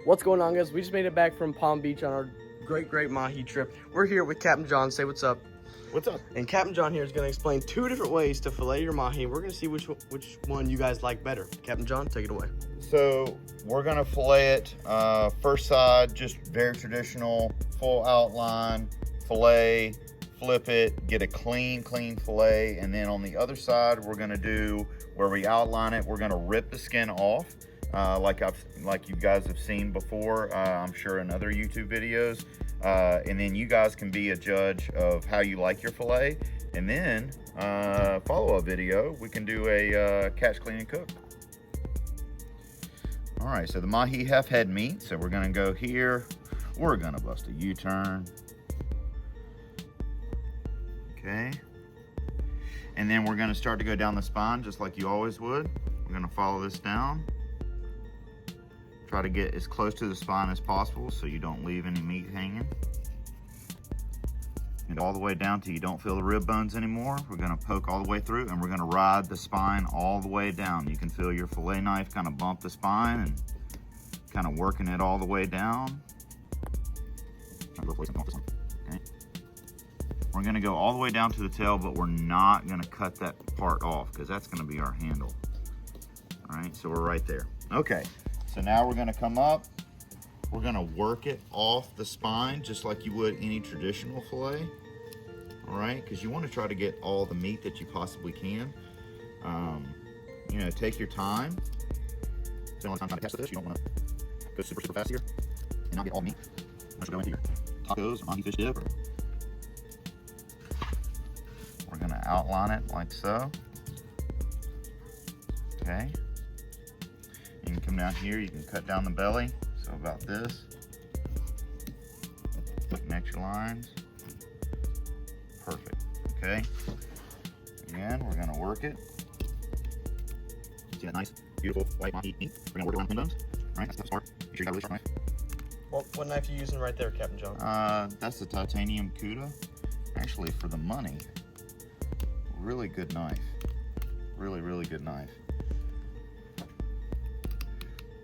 What's going on, guys? We just made it back from Palm Beach on our great Mahi trip. We're here with Captain John. Say what's up. What's up? And Captain John here is going to explain 2 different ways to fillet your Mahi. We're going to see which one you guys like better. Captain John, take it away. So we're gonna fillet it. First side, just very traditional, full outline, fillet, flip it, get a clean fillet. And then on the other side, we're gonna do where we outline it, we're gonna rip the skin off. Like you guys have seen before, I'm sure in other YouTube videos. And then you guys can be a judge of how you like your fillet. And then follow-up video, we can do a catch, clean, and cook. All right, so the Mahi head meat. So we're gonna go here. We're gonna bust a U-turn. Okay. And then we're gonna start to go down the spine just like you always would. We're gonna follow this down. Try to get as close to the spine as possible so you don't leave any meat hanging. And all the way down till you don't feel the rib bones anymore. We're gonna poke all the way through and we're gonna ride the spine all the way down. You can feel your fillet knife kind of bump the spine and kind of working it all the way down. Okay. We're gonna go all the way down to the tail, but we're not gonna cut that part off because that's gonna be our handle. All right, so we're right there. Okay. So now we're gonna come up, we're gonna work it off the spine just like you would any traditional fillet, all right? Because you wanna try to get all the meat that you possibly can. You know, take your time. Spend a lot of time trying to test this. You don't wanna go super fast here and not get all meat. Unless you go into your tacos or Mahi fish dip. We're gonna outline it like so, okay? You can come down here, you can cut down the belly, so about this. Connect your lines. Perfect, okay? Again, we're gonna work it. See that nice, beautiful white Mahi meat? We're gonna work it around the pin bones. All right, that's the start. Make sure you got a really sharp knife. What knife are you using right there, Captain John? That's the titanium CUDA. Actually, for the money, really good knife. Really good knife.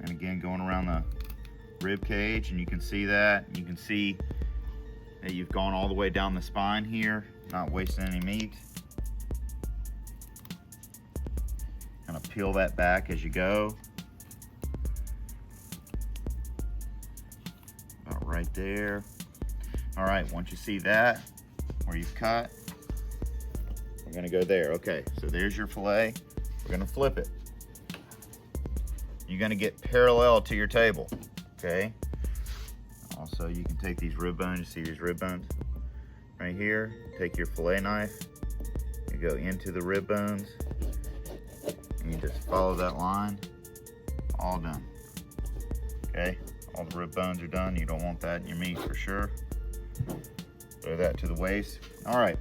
And again, going around the rib cage, and you can see that. You can see that you've gone all the way down the spine here, not wasting any meat. Kind of peel that back as you go. About right there. All right, once you see that, where you've cut, we're gonna go there. Okay, so there's your fillet. We're gonna flip it. You're gonna get parallel to your table, okay? Also, you can take these rib bones, you see these rib bones right here, take your fillet knife, you go into the rib bones, and you just follow that line, all done, okay? All the rib bones are done, you don't want that in your meat for sure. Throw that to the waste. All right,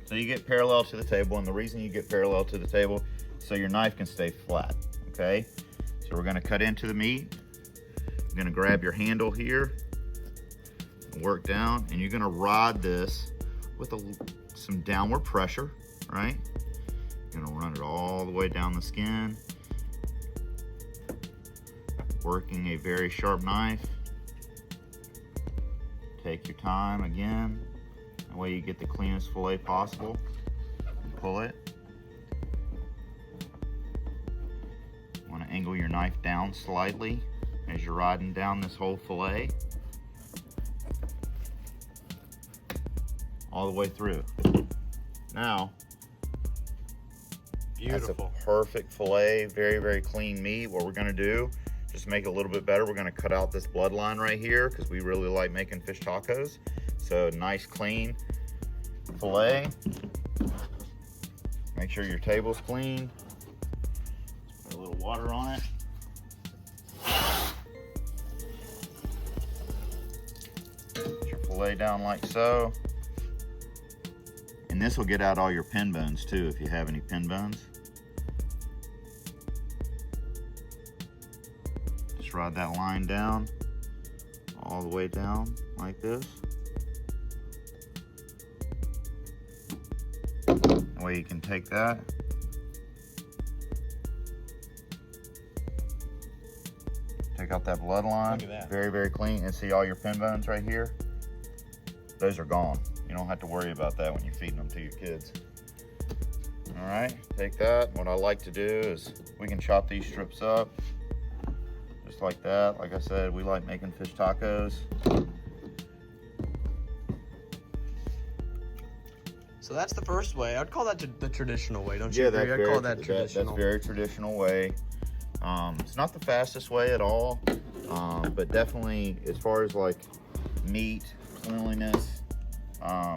so you get parallel to the table, and the reason you get parallel to the table, so your knife can stay flat, okay? So we're gonna cut into the meat. You're gonna grab your handle here and work down, and you're gonna rod this with some downward pressure, right? You're gonna run it all the way down the skin, working a very sharp knife. Take your time again. That way you get the cleanest fillet possible. And pull it. Angle your knife down slightly as you're riding down this whole fillet all the way through. Now, Beautiful. That's a perfect fillet, very clean meat. What we're gonna do, just to make it a little bit better, we're gonna cut out this bloodline right here because we really like making fish tacos. So nice clean fillet. Make sure your table's clean. A little water on it. Put your fillet down like so. And this will get out all your pin bones too if you have any pin bones. Just ride that line down, all the way down like this. That way you can take that. Take out that bloodline. Look at that. Very, very clean. And see all your pin bones right here? Those are gone. You don't have to worry about that when you're feeding them to your kids. All right, take that. What I like to do is we can chop these strips up just like that. Like I said, we like making fish tacos. So that's the first way. I'd call that the traditional way, don't you Yeah, agree? that's I'd call that traditional. That's very traditional way. It's not the fastest way at all, but definitely as far as like meat, cleanliness, I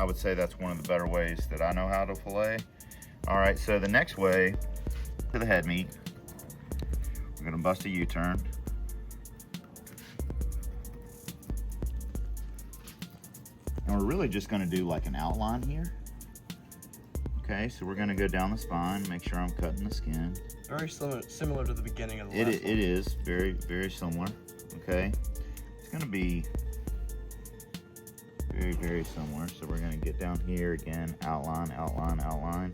would say that's one of the better ways that I know how to fillet. All right, so the next way to the head meat, we're gonna bust a U-turn. And we're really just gonna do like an outline here. Okay, so we're gonna go down the spine, make sure I'm cutting the skin. Very similar to the beginning of the It last one. is very, very similar, okay? It's gonna be very, very similar. So we're gonna get down here again, outline, outline, outline.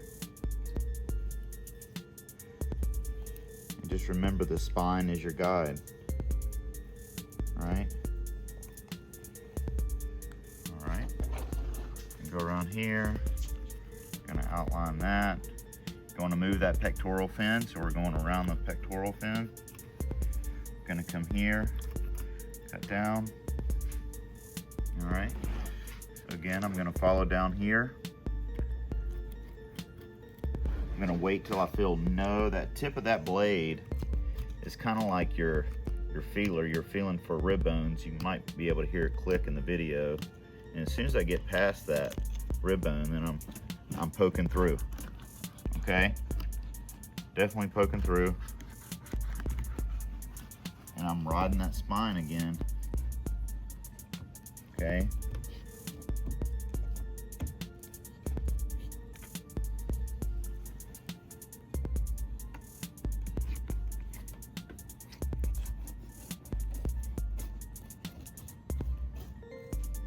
And just remember the spine is your guide, all right? All right, and go around here, gonna outline that. Going to move that pectoral fin, so we're going around the pectoral fin. Gonna come here, cut down. All right. So again, I'm gonna follow down here. I'm gonna wait till I feel that tip of that blade is kind of like your feeler. You're feeling for rib bones. You might be able to hear it click in the video. And as soon as I get past that rib bone, then I'm poking through. Okay, definitely poking through. And I'm riding that spine again. Okay.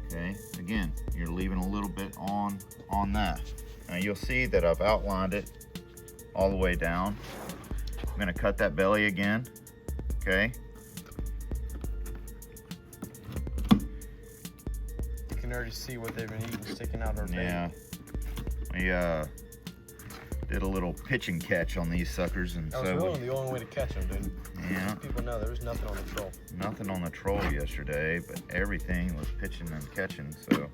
Okay, again, you're leaving a little bit on that. Now you'll see that I've outlined it all the way down. I'm gonna cut that belly again, okay? You can already see what they've been eating sticking out our bait. Yeah, we did a little pitch and catch on these suckers, and That was really the only way to catch them, dude. Yeah. People know there was nothing on the troll. Nothing on the troll yesterday, but everything was pitching and catching, so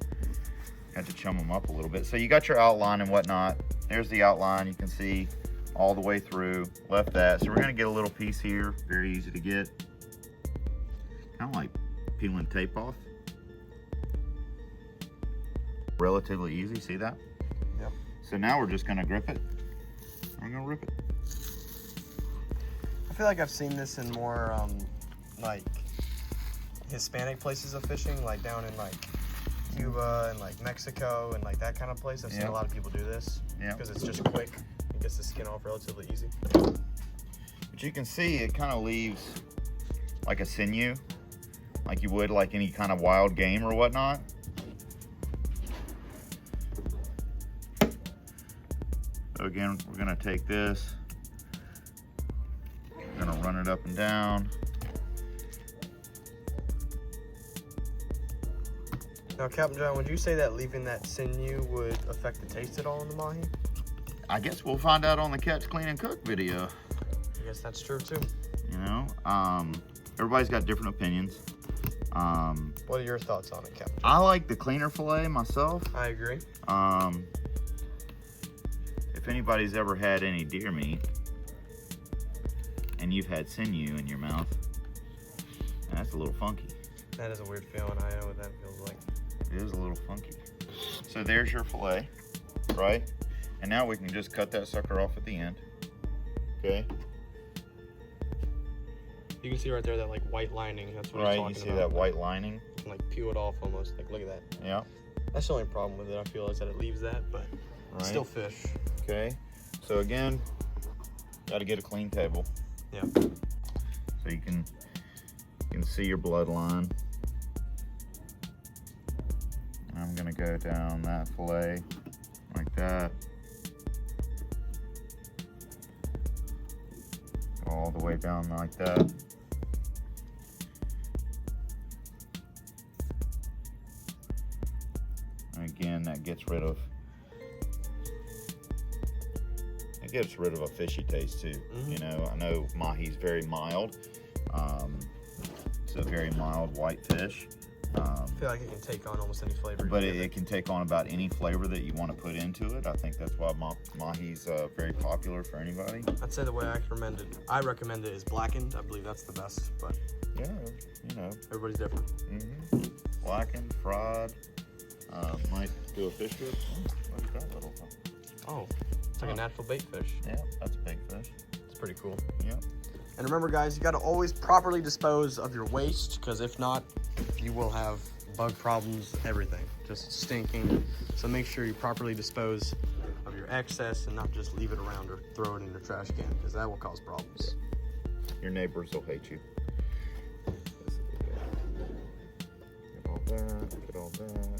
had to chum them up a little bit. So you got your outline and whatnot. There's the outline, you can see all the way through, left that. So we're gonna get a little piece here, very easy to get. Kind of like peeling tape off. Relatively easy, see that? Yep. So now we're just gonna grip it. We're gonna rip it. I feel like I've seen this in more like Hispanic places of fishing, like down in like Cuba and like Mexico and like that kind of place. I've seen a lot of people do this because it's just quick. It gets the skin off relatively easy. But you can see it kind of leaves like a sinew, like you would like any kind of wild game or whatnot. So again, we're gonna take this, we're gonna run it up and down. Now, Captain John, would you say that leaving that sinew would affect the taste at all in the mahi? I guess we'll find out on the Catch, Clean, and Cook video. I guess that's true too. You know, everybody's got different opinions. What are your thoughts on it, Captain? I like the cleaner fillet myself. I agree. If anybody's ever had any deer meat and you've had sinew in your mouth, that's a little funky. That is a weird feeling. I know what that feels like. It is a little funky. So there's your fillet, right? And now we can just cut that sucker off at the end. Okay. You can see right there that like white lining. That's what I'm Right, talking you see about. that white lining? You can like peel it off almost. Like look at that. Yeah. That's the only problem with it. I feel is that it leaves that, but it's still fish. Okay. So again, got to get a clean table. Yeah. So you can see your bloodline. I'm gonna go down that fillet like that. Go all the way down like that. Again, that gets rid of a fishy taste too. You know, I know mahi's very mild. It's a very mild white fish. I feel like it can take on almost any flavor. But it can take on about any flavor that you want to put into it. I think that's why mahi's very popular for anybody. I'd say the way I recommend it is blackened. I believe that's the best, but yeah, you know, everybody's different. Blackened, fried. Might do a fish dip. Oh, look at that little one. Oh, it's like a natural bait fish. Yeah, that's a big fish. It's pretty cool. Yeah. And remember, guys, you got to always properly dispose of your waste, because if not, you will have bug problems, everything, just stinking. So make sure you properly dispose of your excess and not just leave it around or throw it in your trash can, because that will cause problems. Your neighbors will hate you. Get all that, get all that.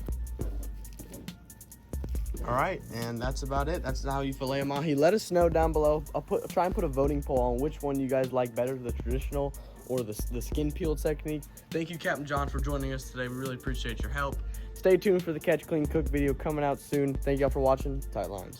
All right, and that's about it. That's how you fillet a mahi. Let us know down below. I'll try and put a voting poll on which one you guys like better, the traditional or the skin peel technique. Thank you, Captain John, for joining us today. We really appreciate your help. Stay tuned for the Catch, Clean, Cook video coming out soon. Thank y'all for watching. Tight lines.